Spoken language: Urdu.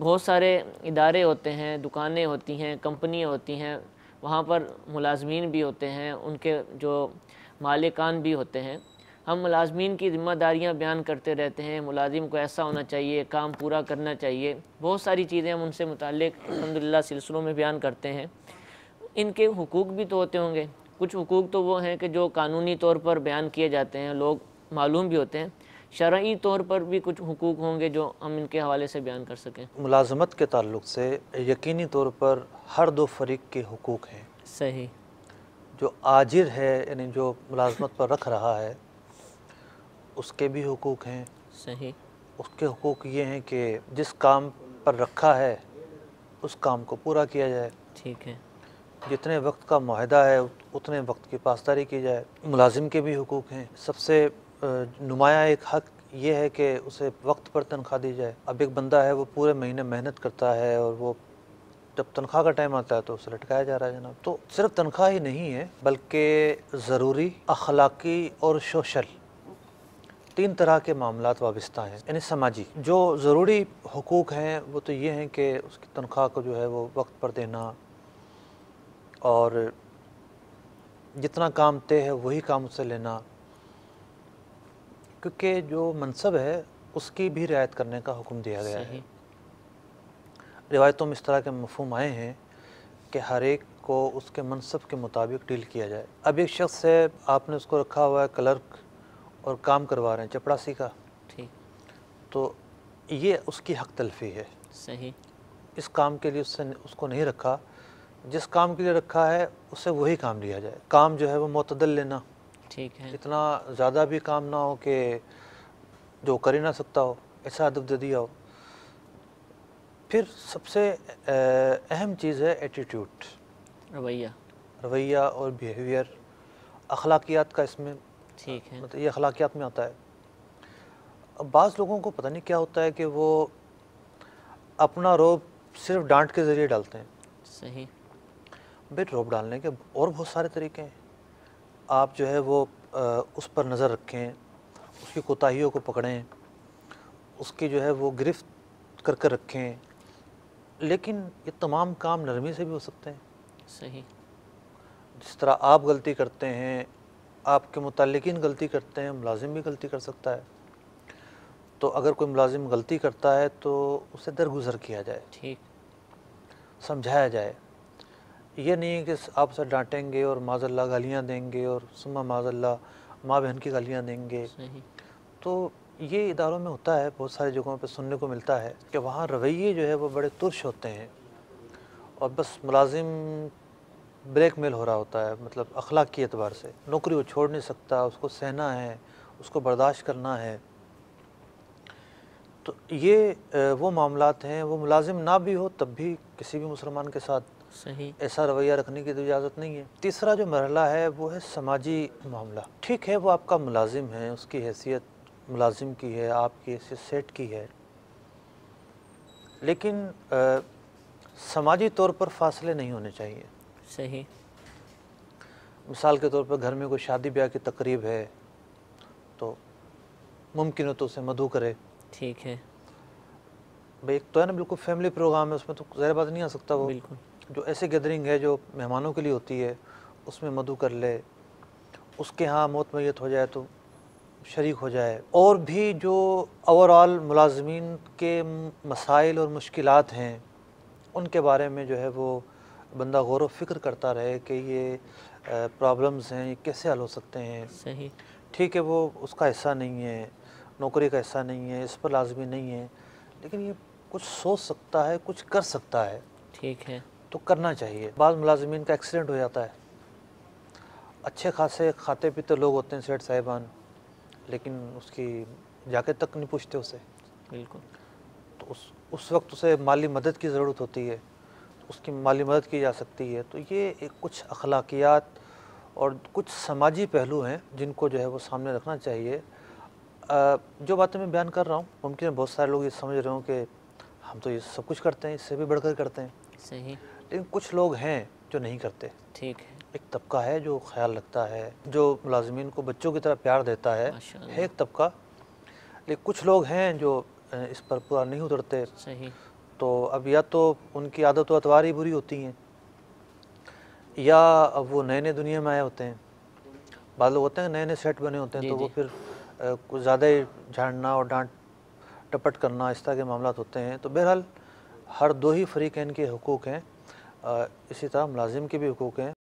بہت سارے ادارے ہوتے ہیں، دکانیں ہوتی ہیں، کمپنیاں ہوتی ہیں، وہاں پر ملازمین بھی ہوتے ہیں، ان کے جو مالکان بھی ہوتے ہیں۔ ہم ملازمین کی ذمہ داریاں بیان کرتے رہتے ہیں، ملازم کو ایسا ہونا چاہیے، کام پورا کرنا چاہیے، بہت ساری چیزیں ہم ان سے متعلق الحمدللہ سلسلوں میں بیان کرتے ہیں۔ ان کے حقوق بھی تو ہوتے ہوں گے، کچھ حقوق تو وہ ہیں کہ جو قانونی طور پر بیان کیے جاتے ہیں، لوگ معلوم بھی ہوتے ہیں، شرعی طور پر بھی کچھ حقوق ہوں گے جو ہم ان کے حوالے سے بیان کر سکیں۔ ملازمت کے تعلق سے یقینی طور پر ہر دو فریق کے حقوق ہیں۔ صحیح۔ جو آجر ہے یعنی جو ملازمت پر رکھ رہا ہے اس کے بھی حقوق ہیں۔ صحیح۔ اس کے حقوق یہ ہیں کہ جس کام پر رکھا ہے اس کام کو پورا کیا جائے، ٹھیک ہے۔ جتنے وقت کا معاہدہ ہے اتنے وقت کی پاسداری کی جائے۔ ملازم کے بھی حقوق ہیں۔ سب سے نمایاں ایک حق یہ ہے کہ اسے وقت پر تنخواہ دی جائے۔ اب ایک بندہ ہے وہ پورے مہینے محنت کرتا ہے اور وہ جب تنخواہ کا ٹائم آتا ہے تو اسے لٹکایا جا رہا ہے جناب۔ تو صرف تنخواہ ہی نہیں ہے بلکہ ضروری، اخلاقی اور سوشل، 3 طرح کے معاملات وابستہ ہیں، یعنی سماجی۔ جو ضروری حقوق ہیں وہ تو یہ ہیں کہ اس کی تنخواہ کو جو ہے وہ وقت پر دینا، اور جتنا کام طے ہے وہی کام اس سے لینا، کیونکہ جو منصب ہے اس کی بھی رعایت کرنے کا حکم دیا گیا ہے۔ روایتوں میں اس طرح کے مفہوم آئے ہیں کہ ہر ایک کو اس کے منصب کے مطابق ڈیل کیا جائے۔ اب ایک شخص ہے، آپ نے اس کو رکھا ہوا ہے کلرک اور کام کروا رہے ہیں چپڑاسی کا، ٹھیک، تو یہ اس کی حق تلفی ہے۔ صحیح۔ اس کام کے لیے اس کو نہیں رکھا، جس کام کے لیے رکھا ہے اس سے وہی کام لیا جائے۔ کام جو ہے وہ معتدل لینا، ٹھیک ہے۔ اتنا زیادہ بھی کام نہ ہو کہ جو کر ہی نہ سکتا ہو، ایسا ادب دے دیا ہو۔ پھر سب سے اہم چیز ہے ایٹیٹیوڈ، رویہ اور بیہیویئر، اخلاقیات کا اس میں، ٹھیک ہے۔ یہ اخلاقیات میں آتا ہے۔ اب بعض لوگوں کو پتہ نہیں کیا ہوتا ہے کہ وہ اپنا روب صرف ڈانٹ کے ذریعے ڈالتے ہیں۔ صحیح۔ بھئی روب ڈالنے کے اور بہت سارے طریقے ہیں۔ آپ جو ہے وہ اس پر نظر رکھیں، اس کی کوتاہیوں کو پکڑیں، اس کی جو ہے وہ گرفت کر کر رکھیں، لیکن یہ تمام کام نرمی سے بھی ہو سکتے ہیں۔ صحیح۔ جس طرح آپ غلطی کرتے ہیں، آپ کے متعلقین غلطی کرتے ہیں، ملازم بھی غلطی کر سکتا ہے۔ تو اگر کوئی ملازم غلطی کرتا ہے تو اسے درگزر کیا جائے، ٹھیک، سمجھایا جائے۔ یہ نہیں کہ آپ اسے ڈانٹیں گے اور معاذ اللہ گالیاں دیں گے اور ثم معاذ اللہ ماں بہن کی گالیاں دیں گے۔ صحیح۔ تو یہ اداروں میں ہوتا ہے، بہت ساری جگہوں پہ سننے کو ملتا ہے کہ وہاں رویے جو ہے وہ بڑے ترش ہوتے ہیں، اور بس ملازم بلیک میل ہو رہا ہوتا ہے، مطلب اخلاق کی اعتبار سے نوکری وہ چھوڑ نہیں سکتا، اس کو سہنا ہے، اس کو برداشت کرنا ہے۔ تو یہ وہ معاملات ہیں، وہ ملازم نہ بھی ہو تب بھی کسی بھی مسلمان کے ساتھ صحیح۔ ایسا رویہ رکھنے کی تو اجازت نہیں ہے۔ تیسرا جو مرحلہ ہے وہ ہے سماجی معاملہ۔ ٹھیک ہے وہ آپ کا ملازم ہے، اس کی حیثیت ملازم کی ہے، آپ کی حیثیت سیٹ کی ہے، لیکن سماجی طور پر فاصلے نہیں ہونے چاہیے۔ صحیح۔ مثال کے طور پر گھر میں کوئی شادی بیاہ کی تقریب ہے تو ممکن ہو تو اسے مدعو کرے۔ ٹھیک ہے۔ بھئی ایک تو ہے نا بالکل فیملی پروگرام ہے، اس میں تو ظاہر بات نہیں آ سکتا وہ۔ بالکل۔ جو ایسی گیدرنگ ہے جو مہمانوں کے لیے ہوتی ہے اس میں مدعو کر لے، اس کے ہاں موت میت ہو جائے تو شریک ہو جائے۔ اور بھی جو اوورآل ملازمین کے مسائل اور مشکلات ہیں ان کے بارے میں جو ہے وہ بندہ غور و فکر کرتا رہے کہ یہ پرابلمز ہیں، یہ کیسے حل ہو سکتے ہیں۔ صحیح۔ ٹھیک ہے وہ اس کا حصہ نہیں ہے، نوکری کا حصہ نہیں ہے، اس پر لازمی نہیں ہے، لیکن یہ کچھ سوچ سکتا ہے، کچھ کر سکتا ہے ٹھیک ہے۔ تو کرنا چاہیے۔ بعض ملازمین کا ایکسیڈنٹ ہو جاتا ہے، اچھے خاصے کھاتے پیتے لوگ ہوتے ہیں سیٹ صاحبان، لیکن اس کی جاکٹ تک نہیں پوچھتے اسے۔ بالکل۔ تو اس وقت اسے مالی مدد کی ضرورت ہوتی ہے، اس کی مالی مدد کی جا سکتی ہے۔ تو یہ ایک کچھ اخلاقیات اور کچھ سماجی پہلو ہیں جن کو جو ہے وہ سامنے رکھنا چاہیے۔ جو باتیں میں بیان کر رہا ہوں ممکن ہے بہت سارے لوگ یہ سمجھ رہے ہوں کہ ہم تو یہ سب کچھ کرتے ہیں، اس سے بھی بڑھ کر کرتے ہیں، صحیح۔ لیکن کچھ لوگ ہیں جو نہیں کرتے۔ ٹھیک ہے۔ ایک طبقہ ہے جو خیال رکھتا ہے، جو ملازمین کو بچوں کی طرح پیار دیتا ہے، ماشاءاللہ۔ ہے ایک طبقہ، لیکن کچھ لوگ ہیں جو اس پر پورا نہیں اترتے۔ صحیح۔ تو اب یا تو ان کی عادت و اطوار ہی بری ہوتی ہیں، یا اب وہ نئے نئے دنیا میں آئے ہوتے ہیں. بعض لوگ ہوتے ہیں نئے نئے سیٹ بنے ہوتے ہیں تو وہ پھر کچھ زیادہ ہی جھاڑنا اور ڈانٹ ٹپٹ کرنا اس طرح کے معاملات ہوتے ہیں. تو بہرحال ہر دو ہی فریقین کے حقوق ہیں، اسی طرح ملازم کے بھی حقوق ہیں.